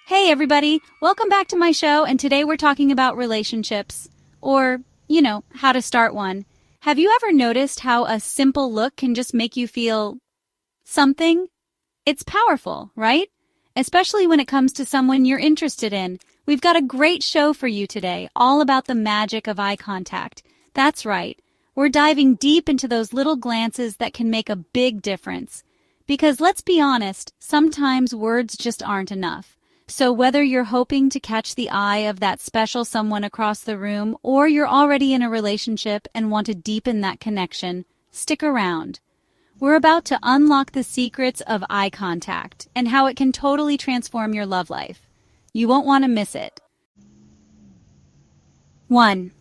Hey everybody, welcome back to my show, and today we're talking about relationships. Or, how to start one. Have you ever noticed how a simple look can just make you feel something? It's powerful, right? Especially when it comes to someone you're interested in. We've got a great show for you today, all about the magic of eye contact. That's right. We're diving deep into those little glances that can make a big difference. Because let's be honest, sometimes words just aren't enough. So whether you're hoping to catch the eye of that special someone across the room, or you're already in a relationship and want to deepen that connection, stick around. We're about to unlock the secrets of eye contact and how it can totally transform your love life. You won't want to miss it. 1.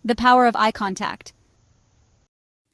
The power of eye contact.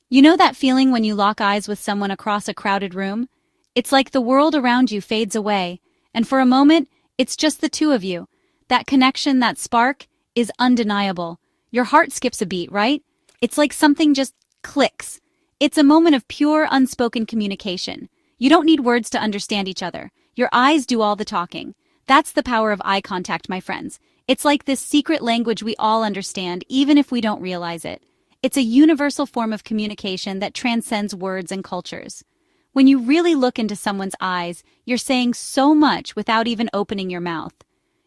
You know that feeling when you lock eyes with someone across a crowded room? It's like the world around you fades away, and for a moment, it's just the two of you. That connection, that spark, is undeniable. Your heart skips a beat, right? It's like something just clicks. It's a moment of pure, unspoken communication. You don't need words to understand each other. Your eyes do all the talking. That's the power of eye contact, my friends. It's like this secret language we all understand, even if we don't realize it. It's a universal form of communication that transcends words and cultures. When you really look into someone's eyes, you're saying so much without even opening your mouth.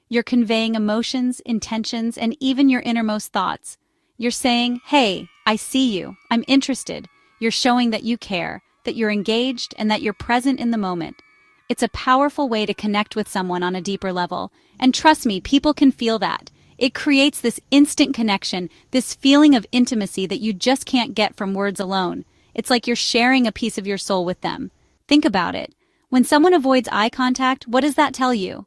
You're conveying emotions, intentions, and even your innermost thoughts. You're saying, hey, I see you, I'm interested. You're showing that you care, that you're engaged, and that you're present in the moment. It's a powerful way to connect with someone on a deeper level. And trust me, people can feel that. It creates this instant connection, this feeling of intimacy that you just can't get from words alone. It's like you're sharing a piece of your soul with them. Think about it. When someone avoids eye contact, what does that tell you?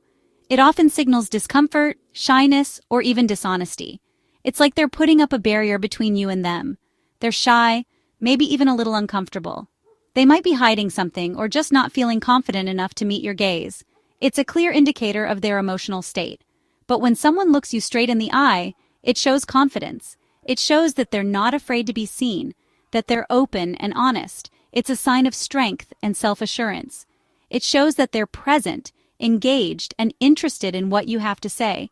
It often signals discomfort, shyness, or even dishonesty. It's like they're putting up a barrier between you and them. They're shy, maybe even a little uncomfortable. They might be hiding something or just not feeling confident enough to meet your gaze. It's a clear indicator of their emotional state. But when someone looks you straight in the eye, it shows confidence. It shows that they're not afraid to be seen, that they're open and honest. It's a sign of strength and self-assurance. It shows that they're present, engaged, and interested in what you have to say.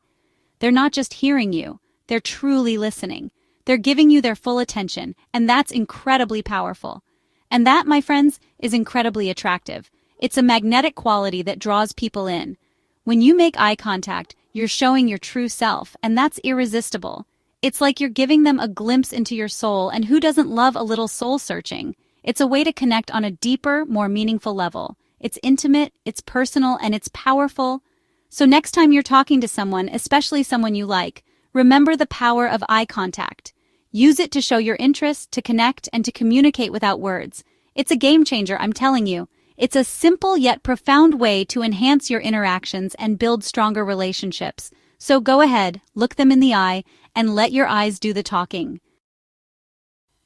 They're not just hearing you, they're truly listening. They're giving you their full attention, and that's incredibly powerful. And that, my friends, is incredibly attractive. It's a magnetic quality that draws people in. When you make eye contact, you're showing your true self, and that's irresistible. It's like you're giving them a glimpse into your soul, and who doesn't love a little soul searching? It's a way to connect on a deeper, more meaningful level. It's intimate, it's personal, and it's powerful. So next time you're talking to someone, especially someone you like, remember the power of eye contact. Use it to show your interest, to connect, and to communicate without words. It's a game changer, I'm telling you. It's a simple yet profound way to enhance your interactions and build stronger relationships. So go ahead, look them in the eye, and let your eyes do the talking.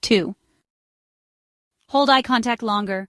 2. Hold eye contact longer.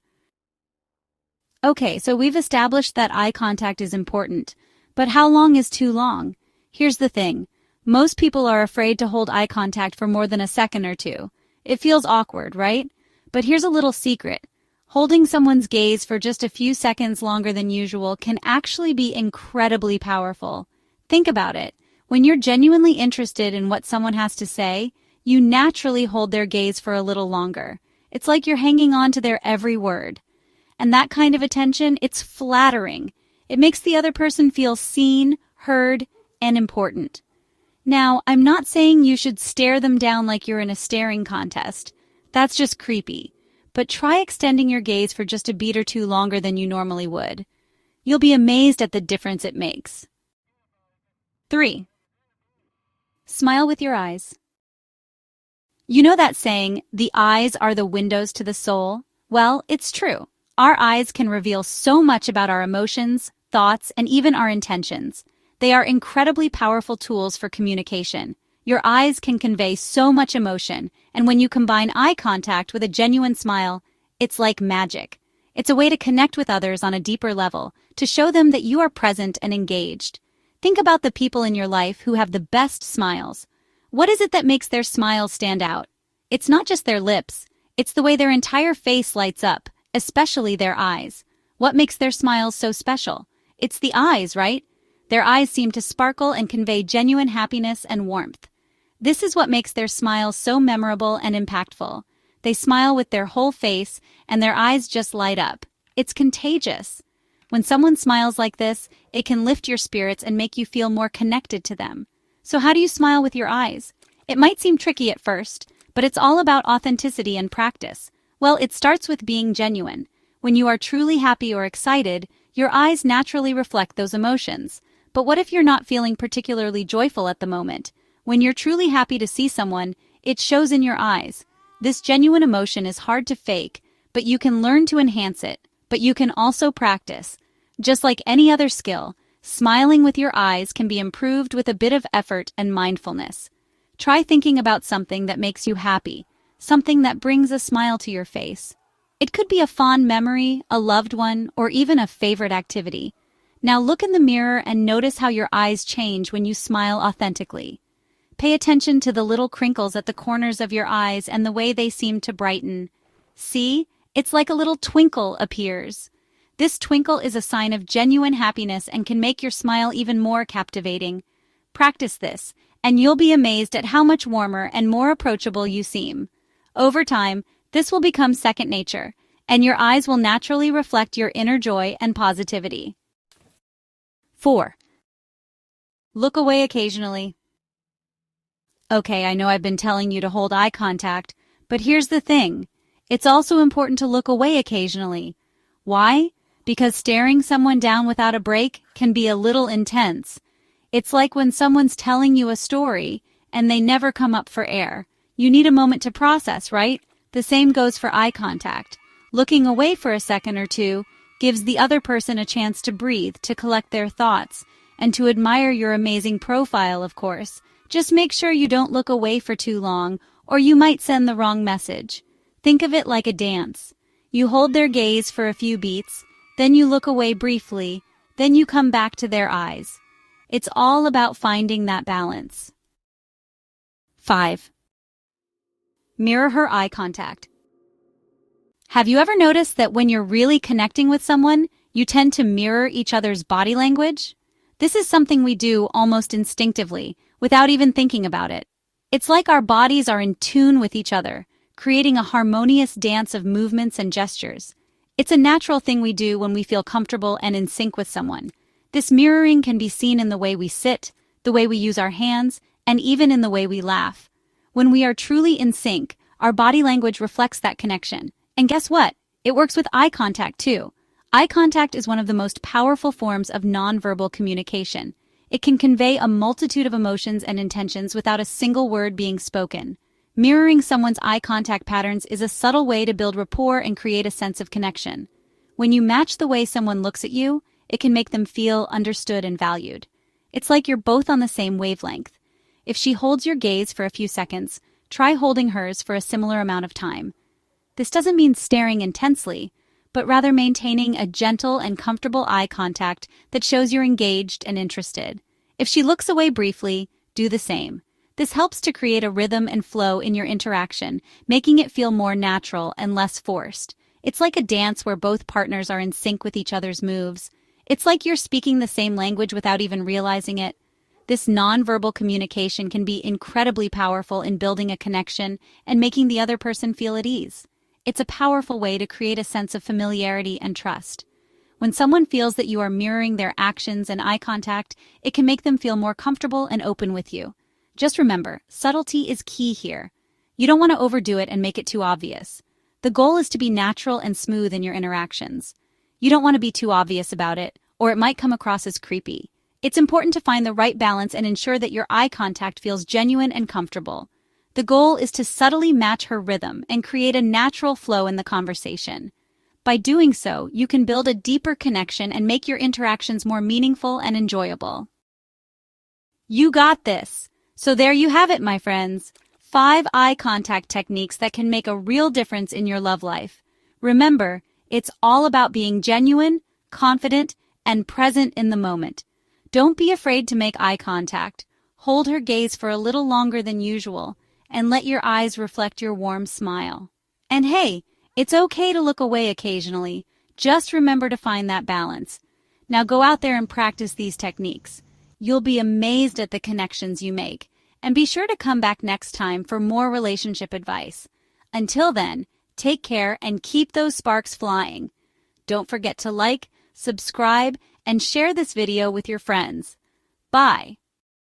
Okay, so we've established that eye contact is important. But how long is too long? Here's the thing. Most people are afraid to hold eye contact for more than a second or two. It feels awkward, right? But here's a little secret. Holding someone's gaze for just a few seconds longer than usual can actually be incredibly powerful. Think about it. When you're genuinely interested in what someone has to say, you naturally hold their gaze for a little longer. It's like you're hanging on to their every word. And that kind of attention, it's flattering. It makes the other person feel seen, heard, and important. Now, I'm not saying you should stare them down like you're in a staring contest. That's just creepy. But try extending your gaze for just a beat or two longer than you normally would. You'll be amazed at the difference it makes. 3. Smile with your eyes. You know that saying, the eyes are the windows to the soul? Well, it's true. Our eyes can reveal so much about our emotions, thoughts, and even our intentions. They are incredibly powerful tools for communication. Your eyes can convey so much emotion, and when you combine eye contact with a genuine smile, it's like magic. It's a way to connect with others on a deeper level, to show them that you are present and engaged. Think about the people in your life who have the best smiles. What is it that makes their smiles stand out? It's not just their lips. It's the way their entire face lights up, especially their eyes. What makes their smiles so special? It's the eyes, right? Their eyes seem to sparkle and convey genuine happiness and warmth. This is what makes their smiles so memorable and impactful. They smile with their whole face, and their eyes just light up. It's contagious. When someone smiles like this, it can lift your spirits and make you feel more connected to them. So how do you smile with your eyes? It might seem tricky at first, but it's all about authenticity and practice. Well, it starts with being genuine. When you are truly happy or excited, your eyes naturally reflect those emotions. But what if you're not feeling particularly joyful at the moment? When you're truly happy to see someone, it shows in your eyes. This genuine emotion is hard to fake, but you can learn to enhance it. But you can also practice. Just like any other skill, smiling with your eyes can be improved with a bit of effort and mindfulness. Try thinking about something that makes you happy, something that brings a smile to your face. It could be a fond memory, a loved one, or even a favorite activity. Now look in the mirror and notice how your eyes change when you smile authentically. Pay attention to the little crinkles at the corners of your eyes and the way they seem to brighten. See? It's like a little twinkle appears. This twinkle is a sign of genuine happiness and can make your smile even more captivating. Practice this, and you'll be amazed at how much warmer and more approachable you seem. Over time, this will become second nature, and your eyes will naturally reflect your inner joy and positivity. 4. Look away occasionally. Okay, I know I've been telling you to hold eye contact, but here's the thing. It's also important to look away occasionally. Why? Because staring someone down without a break can be a little intense. It's like when someone's telling you a story and they never come up for air. You need a moment to process, right? The same goes for eye contact. Looking away for a second or two gives the other person a chance to breathe, to collect their thoughts, and to admire your amazing profile, of course. Just make sure you don't look away for too long, or you might send the wrong message. Think of it like a dance. You hold their gaze for a few beats, then you look away briefly, then you come back to their eyes. It's all about finding that balance. 5. Mirror her eye contact. Have you ever noticed that when you're really connecting with someone, you tend to mirror each other's body language? This is something we do almost instinctively, without even thinking about it. It's like our bodies are in tune with each other, creating a harmonious dance of movements and gestures. It's a natural thing we do when we feel comfortable and in sync with someone. This mirroring can be seen in the way we sit, the way we use our hands, and even in the way we laugh. When we are truly in sync, our body language reflects that connection. And guess what? It works with eye contact too. Eye contact is one of the most powerful forms of nonverbal communication. It can convey a multitude of emotions and intentions without a single word being spoken. Mirroring someone's eye contact patterns is a subtle way to build rapport and create a sense of connection. When you match the way someone looks at you, it can make them feel understood and valued. It's like you're both on the same wavelength. If she holds your gaze for a few seconds, try holding hers for a similar amount of time. This doesn't mean staring intensely, but rather maintaining a gentle and comfortable eye contact that shows you're engaged and interested. If she looks away briefly, do the same. This helps to create a rhythm and flow in your interaction, making it feel more natural and less forced. It's like a dance where both partners are in sync with each other's moves. It's like you're speaking the same language without even realizing it. This nonverbal communication can be incredibly powerful in building a connection and making the other person feel at ease. It's a powerful way to create a sense of familiarity and trust. When someone feels that you are mirroring their actions and eye contact, it can make them feel more comfortable and open with you. Just remember, subtlety is key here. You don't want to overdo it and make it too obvious. The goal is to be natural and smooth in your interactions. You don't want to be too obvious about it, or it might come across as creepy. It's important to find the right balance and ensure that your eye contact feels genuine and comfortable. The goal is to subtly match her rhythm and create a natural flow in the conversation. By doing so, you can build a deeper connection and make your interactions more meaningful and enjoyable. You got this! So there you have it, my friends. 5 eye contact techniques that can make a real difference in your love life. Remember, it's all about being genuine, confident, and present in the moment. Don't be afraid to make eye contact. Hold her gaze for a little longer than usual, and let your eyes reflect your warm smile. And hey, it's okay to look away occasionally. Just remember to find that balance. Now go out there and practice these techniques. You'll be amazed at the connections you make. And be sure to come back next time for more relationship advice. Until then, take care and keep those sparks flying. Don't forget to like, subscribe, and share this video with your friends. Bye.